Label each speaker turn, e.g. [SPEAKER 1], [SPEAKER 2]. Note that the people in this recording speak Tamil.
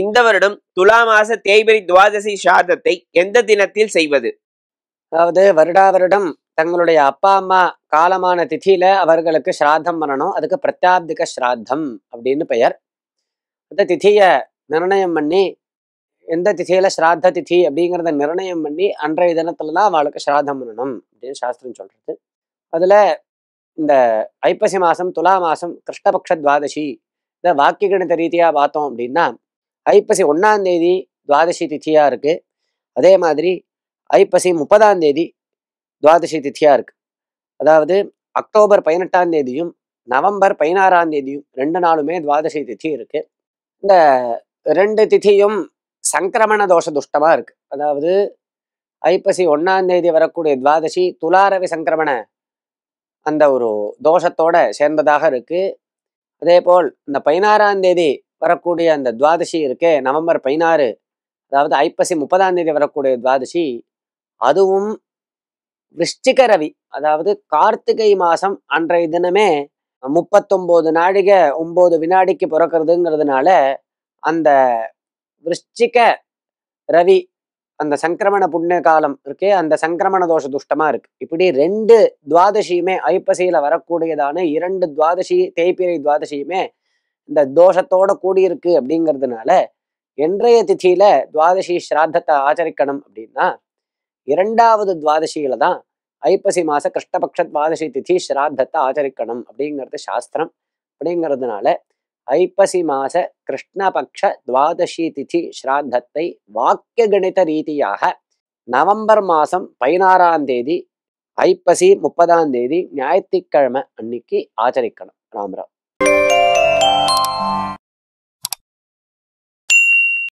[SPEAKER 1] இந்த வருடம் துலா மாச தேய்பிரை துவாதசி ஸ்ராத்தத்தை எந்த தினத்தில் செய்வது?
[SPEAKER 2] அதாவது வருடா வருடம் தங்களுடைய அப்பா அம்மா காலமான திதியில அவர்களுக்கு ஸ்ராத்தம் பண்ணணும். அதுக்கு பிரத்யாப்திக ஸ்ராத்தம் அப்படின்னு பெயர். அந்த திதியை நிர்ணயம் பண்ணி எந்த திதியில ஸ்ராத்த திதி அப்படிங்கிறத நிர்ணயம் பண்ணி அன்றைய தினத்துல தான் அவளுக்கு ஸ்ராத்தம் பண்ணணும் அப்படின்னு சாஸ்திரம் சொல்றது. அதுல இந்த ஐப்பசி மாசம் துலா மாசம் கிருஷ்ணபக்ஷ துவாதசி இந்த வாக்கிய கணித ரீதியா பார்த்தோம் அப்படின்னா ஐப்பசி 1ஆம் தேதி துவாதசி திதியா இருக்கு. அதே மாதிரி ஐப்பசி 30ஆம் தேதி துவாதசி திதியா இருக்கு. அதாவது அக்டோபர் 18ஆம் தேதியும் நவம்பர் 16ஆம் தேதியும் 2 நாளுமே துவாதசி திதி இருக்கு. இந்த 2 திதியும் சங்கிரமண தோஷ துஷ்டமா இருக்கு. அதாவது ஐப்பசி 1ஆம் தேதி வரக்கூடிய துவாதசி துலாரவி சங்கிரமண அந்த ஒரு தோஷத்தோட சேர்ந்ததாக இருக்கு. அதே போல் இந்த 16ஆம் தேதி வரக்கூடிய அந்த துவாதசி இருக்கே நவம்பர் 16, அதாவது ஐப்பசி 30ஆம் தேதி வரக்கூடிய துவாதசி, அதுவும் விருஷ்டிக ரவி, அதாவது கார்த்திகை மாசம் அன்றைய தினமே 39 நாழிகை 9 வினாடிக்கு பிறக்கிறதுங்கிறதுனால அந்த விருஷ்டிக ரவி அந்த சங்கிரமண புண்ணிய காலம் இருக்கே அந்த சங்கிரமண தோஷ துஷ்டமா இருக்கு. இப்படி 2 துவாதசியுமே ஐப்பசியில வரக்கூடியதான 2 துவாதசி தேய்பிரை துவாதசியுமே இந்த தோஷத்தோட கூடியிருக்கு அப்படிங்கிறதுனால என்றைய திதியில துவாதசி ஸ்ராத்தத்தை ஆச்சரிக்கணும் அப்படின்னா 2வது துவாதசியில தான் ஐப்பசி மாச கிருஷ்ணபக்ஷ துவாதசி திதி ஸ்ராத்தத்தை ஆச்சரிக்கணும் அப்படிங்கிறது சாஸ்திரம். அப்படிங்கிறதுனால ஐப்பசி மாச கிருஷ்ணபக்ஷ துவாதசி திதி ஸ்ராத்தத்தை வாக்கிய கணித ரீதியாக நவம்பர் மாசம் 16ஆம் தேதி ஐப்பசி 30ஆம் தேதி ஞாயிற்றுக்கிழமை அன்னைக்கு ஆச்சரிக்கணும். ராம்ராவ்.